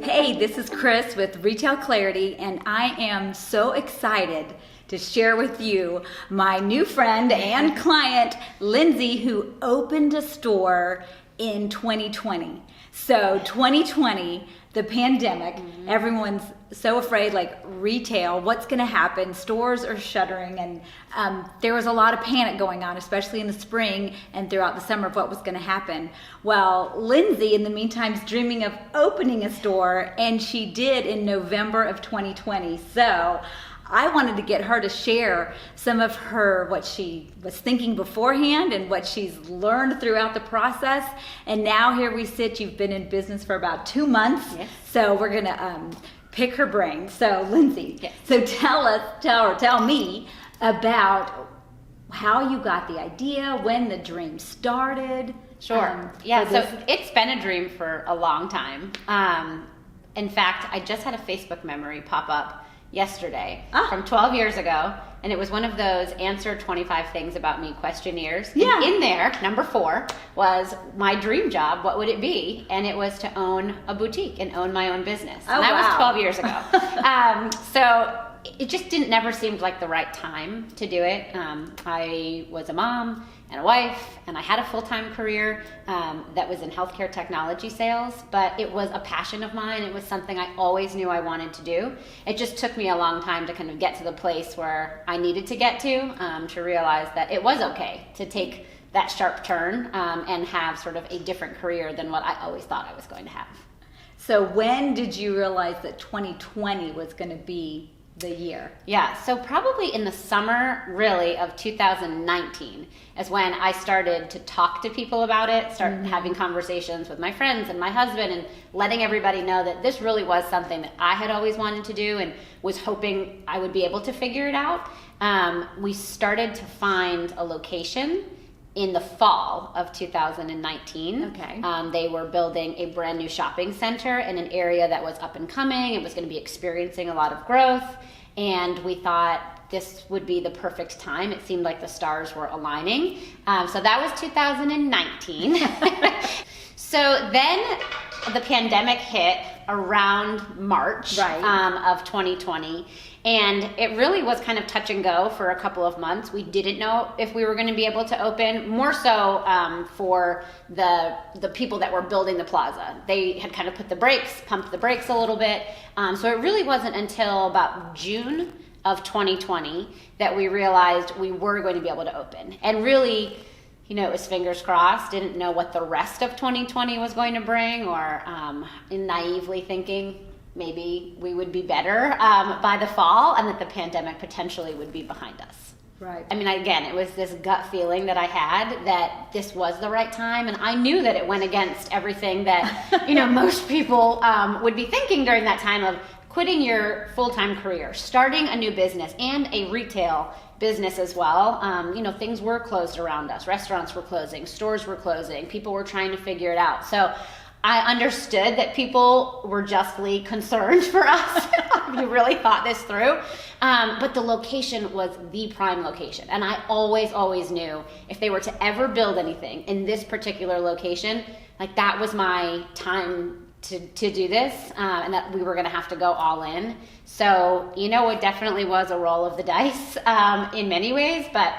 Hey, this is Chris with Retail Clarity, and I am so excited to share with you my new friend and client, Lindsay, who opened a store in 2020. So 2020, the pandemic, everyone's so afraid, like retail, what's going to happen? Stores are shuttering, and there was a lot of panic going on, especially in the spring and throughout the summer of what was going to happen. Well, Lindsay, in the meantime, is dreaming of opening a store, and she did in November of 2020. So I wanted to get her to share some of what she was thinking beforehand and what she's learned throughout the process. And now here we sit. You've been in business for about 2 months. Yes. So we're going to pick her brain. So Lindsay, yes. So tell me about how you got the idea, when the dream started. Sure. So it's been a dream for a long time. In fact, I just had a Facebook memory pop up yesterday from 12 years ago, and it was one of those answer 25 things about me questionnaires. Yeah. And in there, number 4 was my dream job. What would it be? And it was to own a boutique and own my own business. Oh, and that wow. was 12 years ago. So it just never seemed like the right time to do it. I was a mom and a wife, and I had a full-time career that was in healthcare technology sales, but it was a passion of mine. It was something I always knew I wanted to do. It just took me a long time to kind of get to the place where I needed to get to realize that it was okay to take that sharp turn and have sort of a different career than what I always thought I was going to have. So when did you realize that 2020 was going to be the year? Yeah, so probably in the summer, really, of 2019 is when I started to talk to people about it, having conversations with my friends and my husband, and letting everybody know that this really was something that I had always wanted to do and was hoping I would be able to figure it out. We started to find a location in the fall of 2019. Okay. They were building a brand new shopping center in an area that was up and coming. It was going to be experiencing a lot of growth, and we thought this would be the perfect time. It seemed like the stars were aligning. So that was 2019. So then the pandemic hit around March of 2020. And it really was kind of touch and go for a couple of months. We didn't know if we were going to be able to open, more so for the people that were building the plaza. They had kind of pumped the brakes a little bit. So it really wasn't until about June of 2020 that we realized we were going to be able to open. And really, it was fingers crossed, didn't know what the rest of 2020 was going to bring, or naively thinking maybe we would be better by the fall, and that the pandemic potentially would be behind us. Right. I mean, again, it was this gut feeling that I had that this was the right time, and I knew that it went against everything that most people would be thinking during that time of quitting your full-time career, starting a new business, and a retail business as well. Things were closed around us. Restaurants were closing, stores were closing, people were trying to figure it out. So I understood that people were justly concerned for us. We really thought this through. But the location was the prime location. And I always knew if they were to ever build anything in this particular location, like that was my time to do this, and that we were going to have to go all in. So, it definitely was a roll of the dice in many ways, but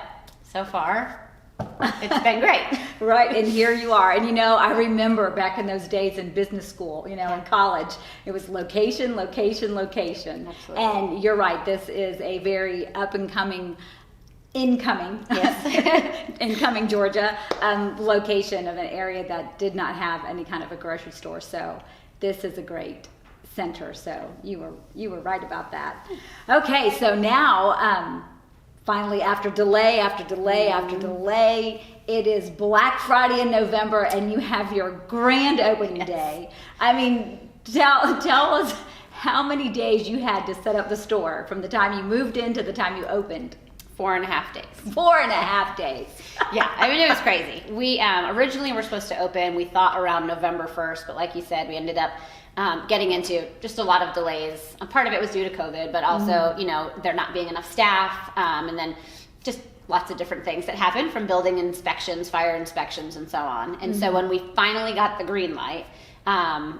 so far, it's been great. Right, and here you are. And I remember back in those days in business school, in college, it was location. Absolutely. And you're right, this is a very up and coming, incoming Georgia location of an area that did not have any kind of a grocery store. So this is a great center. So you were right about that. Okay, so now finally, after delay after delay, it is Black Friday in November, and you have your grand opening day. I mean, tell us how many days you had to set up the store from the time you moved in to the time you opened. 4.5 days. 4.5 days. Yeah, I mean, it was crazy. We originally were supposed to open, we thought around November 1st, but like you said, we ended up getting into just a lot of delays. Part of it was due to COVID, but also, there not being enough staff, and then just lots of different things that happened, from building inspections, fire inspections, and so on. And so when we finally got the green light,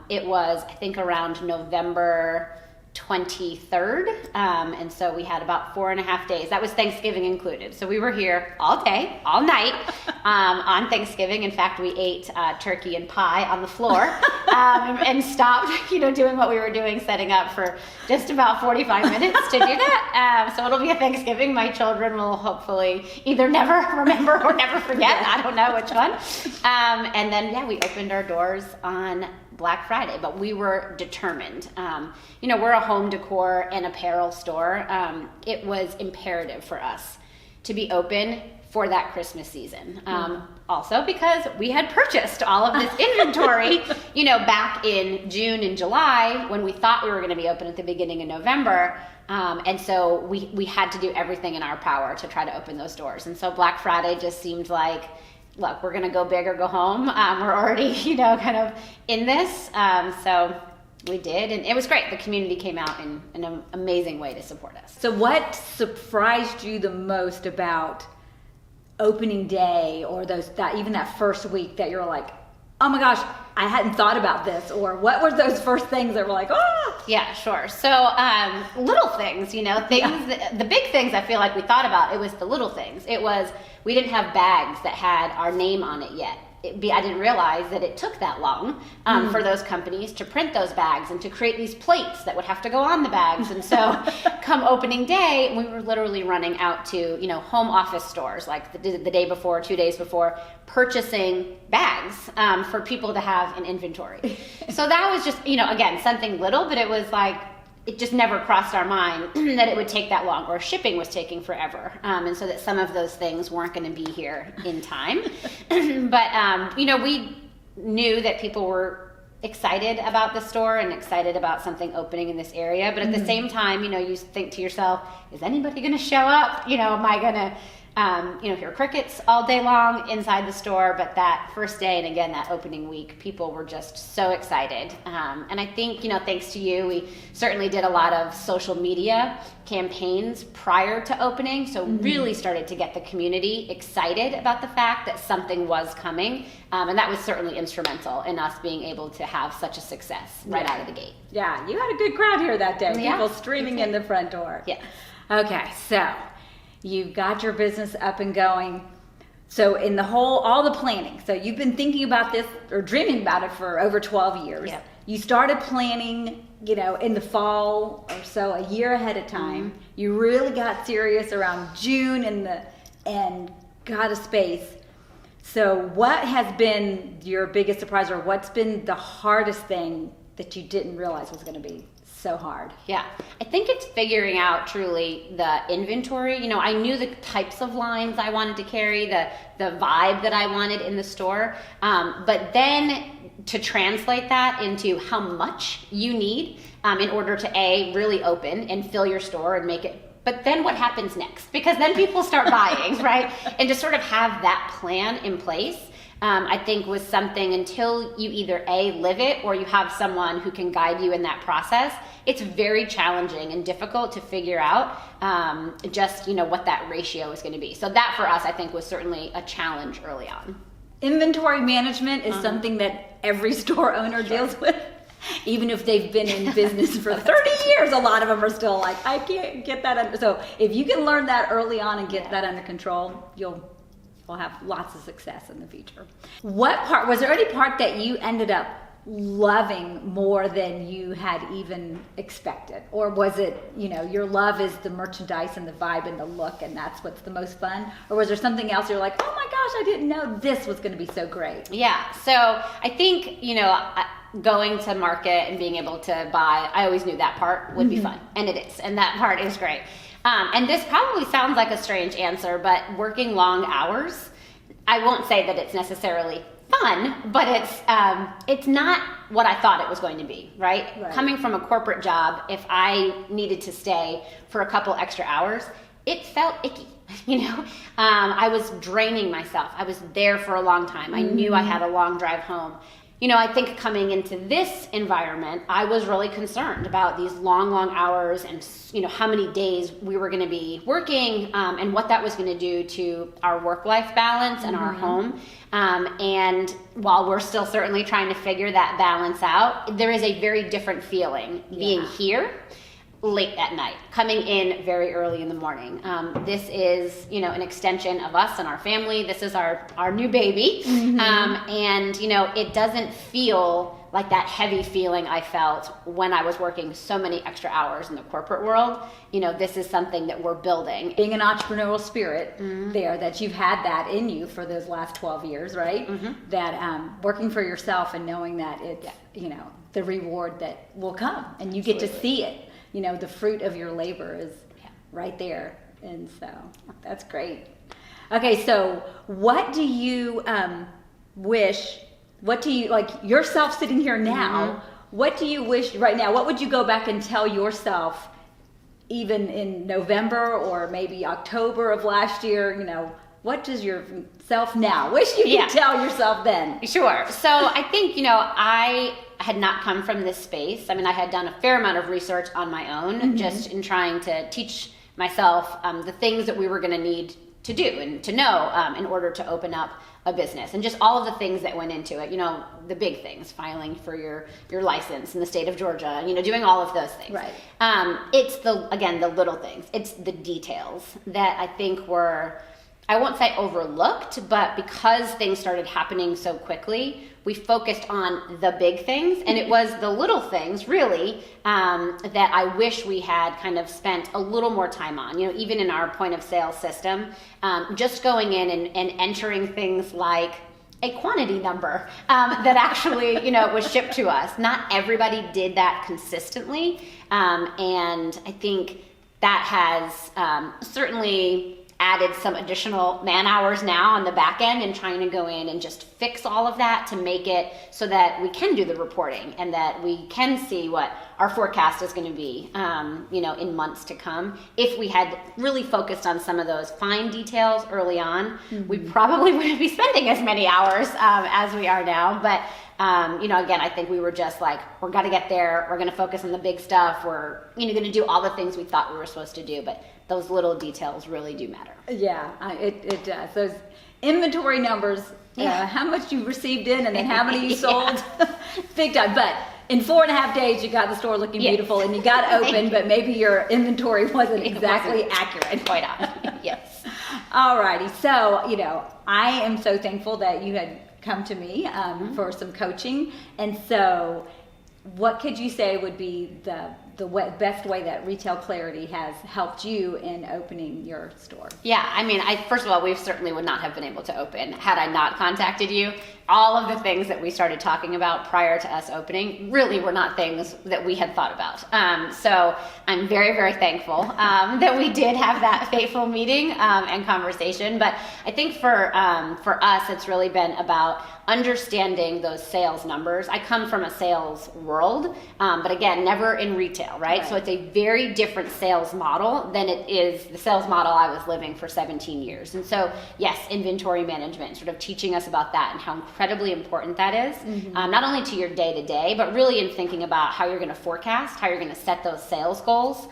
It was, I think, around November 23rd. And so we had about 4.5 days. That was Thanksgiving included. So we were here all day, all night on Thanksgiving. In fact, we ate turkey and pie on the floor and stopped, doing what we were doing, setting up for just about 45 minutes to do that. So it'll be a Thanksgiving my children will hopefully either never remember or never forget. I don't know which one. And then, we opened our doors on Black Friday, but we were determined. We're a home decor and apparel store. It was imperative for us to be open for that Christmas season. Also because we had purchased all of this inventory, back in June and July when we thought we were going to be open at the beginning of November. And so we had to do everything in our power to try to open those doors. And so Black Friday just seemed like, look, we're going to go big or go home. We're already, kind of in this. So we did, and it was great. The community came out in an amazing way to support us. So what surprised you the most about opening day, or even that first week that you're like, oh my gosh, I hadn't thought about this? Or what were those first things that were like, oh? Yeah, sure. So little things, the big things I feel like we thought about, it was the little things. It was, we didn't have bags that had our name on it yet. I didn't realize that it took that long for those companies to print those bags and to create these plates that would have to go on the bags. And so come opening day, we were literally running out to, home office stores like the day before, 2 days before, purchasing bags for people to have in inventory. So that was just, again, something little, but it was like, it just never crossed our mind that it would take that long, or shipping was taking forever. And so that some of those things weren't going to be here in time. But, we knew that people were excited about the store and excited about something opening in this area. But at the same time, you think to yourself, is anybody going to show up? Am I going to, hear crickets all day long inside the store? But that first day, and again, that opening week, people were just so excited. And I think, thanks to you, we certainly did a lot of social media campaigns prior to opening. So really started to get the community excited about the fact that something was coming. And that was certainly instrumental in us being able to have such a success right out of the gate. Yeah, you had a good crowd here that day. Yeah. People streaming in the front door. Yeah. Okay, so you got your business up and going. So in all the planning, so you've been thinking about this or dreaming about it for over 12 years. Yep. You started planning, in the fall or so, a year ahead of time. You really got serious around June and got a space. So what has been your biggest surprise, or what's been the hardest thing that you didn't realize was going to be so hard? Yeah, I think it's figuring out truly the inventory. I knew the types of lines I wanted to carry, the vibe that I wanted in the store, but then to translate that into how much you need in order to really open and fill your store and make it. But then what happens next? Because then people start buying, right? And to sort of have that plan in place, I think was something, until you either live it or you have someone who can guide you in that process, it's very challenging and difficult to figure out just what that ratio is going to be. So that for us, I think, was certainly a challenge early on. Inventory management is something that every store owner deals with. Even if they've been in business for 30 years, a lot of them are still like, I can't get that under. So if you can learn that early on and get that under control, we'll have lots of success in the future. Was there any part that you ended up loving more than you had even expected? Or was it, your love is the merchandise and the vibe and the look, and that's what's the most fun? Or was there something else you're like, oh my gosh, I didn't know this was going to be so great? Yeah, so I think, going to market and being able to buy, I always knew that part would be fun, and it is, and that part is great. And this probably sounds like a strange answer, but working long hours, I won't say that it's necessarily fun, but it's not what I thought it was going to be, right? Coming from a corporate job, if I needed to stay for a couple extra hours, it felt icky. I was draining myself. I was there for a long time. I knew I had a long drive home. I think coming into this environment, I was really concerned about these long, long hours and, how many days we were going to be working, and what that was going to do to our work-life balance and our home. And while we're still certainly trying to figure that balance out, there is a very different feeling being here late at night, coming in very early in the morning. This is, an extension of us and our family. This is our new baby. And, it doesn't feel like that heavy feeling I felt when I was working so many extra hours in the corporate world. This is something that we're building. Being an entrepreneurial spirit there, that you've had that in you for those last 12 years, right? That working for yourself and knowing that it's, the reward that will come and you get to see it. The fruit of your labor is right there. And so that's great. Okay, so what do you like yourself sitting here now, what do you wish right now? What would you go back and tell yourself even in November or maybe October of last year? What does yourself now wish you could tell yourself then? Sure. So I think, I had not come from this space. I mean, I had done a fair amount of research on my own, just in trying to teach myself the things that we were going to need to do and to know in order to open up a business, and just all of the things that went into it. The big things, filing for your license in the state of Georgia, doing all of those things. Right. It's the little things. It's the details that I think were, I won't say overlooked, but because things started happening so quickly, we focused on the big things, and it was the little things really that I wish we had kind of spent a little more time on. Even in our point of sale system, just going in and entering things like a quantity number that actually, was shipped to us. Not everybody did that consistently, and I think that has certainly added some additional man hours now on the back end and trying to go in and just fix all of that to make it so that we can do the reporting and that we can see what our forecast is going to be, in months to come. If we had really focused on some of those fine details early on, we probably wouldn't be spending as many hours as we are now. But again, I think we were just like, we're going to get there. We're going to focus on the big stuff. We're going to do all the things we thought we were supposed to do. But those little details really do matter. Yeah, it does. Those inventory numbers, how much you received in and then how many you sold, big time. But in 4.5 days, you got the store looking beautiful and you got open, but maybe your inventory wasn't exactly accurate. Quite on. Yes. Alrighty. So, I am so thankful that you had come to me for some coaching. And so what could you say would be the best way that Retail Clarity has helped you in opening your store? Yeah, I mean, first of all, we certainly would not have been able to open had I not contacted you. All of the things that we started talking about prior to us opening really were not things that we had thought about. So I'm very, very thankful that we did have that fateful meeting and conversation. But I think for us, it's really been about understanding those sales numbers. I come from a sales world, but again, never in retail, right? So it's a very different sales model than it is the sales model I was living for 17 years. And so, yes, inventory management, sort of teaching us about that and how incredibly important that is, not only to your day-to-day, but really in thinking about how you're going to forecast, how you're going to set those sales goals.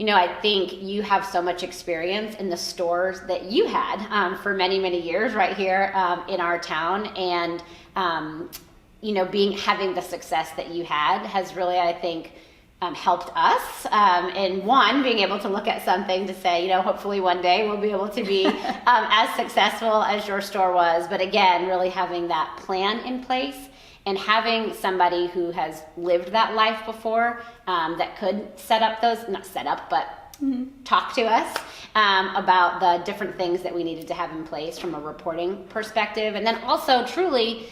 I think you have so much experience in the stores that you had for many, many years right here in our town. And, having the success that you had has really, I think, helped us in being able to look at something to say, hopefully one day we'll be able to be as successful as your store was. But again, really having that plan in place and having somebody who has lived that life before that could talk to us about the different things that we needed to have in place from a reporting perspective. And then also truly,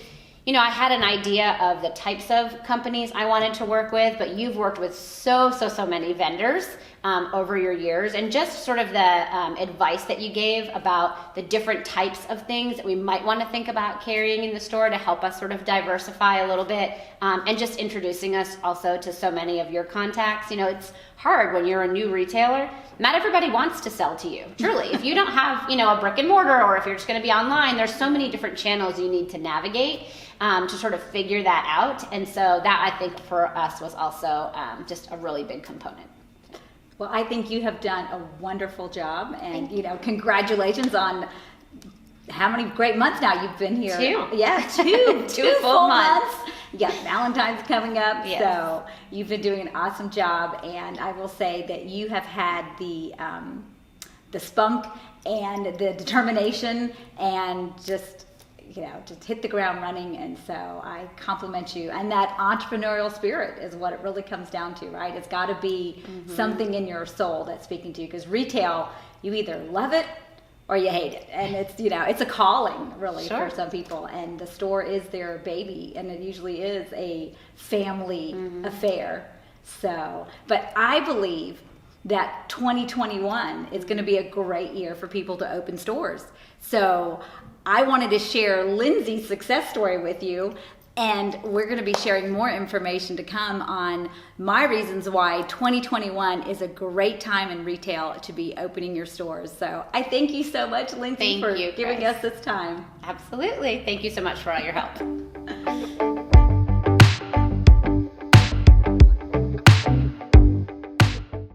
I had an idea of the types of companies I wanted to work with, but you've worked with so many vendors over your years, and just sort of the advice that you gave about the different types of things that we might want to think about carrying in the store to help us sort of diversify a little bit, and just introducing us also to so many of your contacts. It's hard when you're a new retailer. Not everybody wants to sell to you, truly. If you don't have, a brick and mortar, or if you're just going to be online, there's so many different channels you need to navigate. to sort of figure that out. And so that, I think, for us was also just a really big component. Well, I think you have done a wonderful job, and congratulations on how many great months now you've been here. 2. Yeah, two full months. Yeah, Valentine's coming up, Yes. so you've been doing an awesome job, and I will say that you have had the spunk and the determination, and just hit the ground running. And so I compliment you. And that entrepreneurial spirit is what it really comes down to, right? It's got to be something in your soul that's speaking to you, because retail, you either love it or you hate it. And it's, it's a calling really Sure. for some people. And the store is their baby, and it usually is a family affair. So, but I believe that 2021 is going to be a great year for people to open stores. So I wanted to share Lindsay's success story with you, and we're going to be sharing more information to come on my reasons why 2021 is a great time in retail to be opening your stores. So I thank you so much, Lindsay, Thank for you, giving Chris. us this time. Absolutely. Thank you so much for all your help.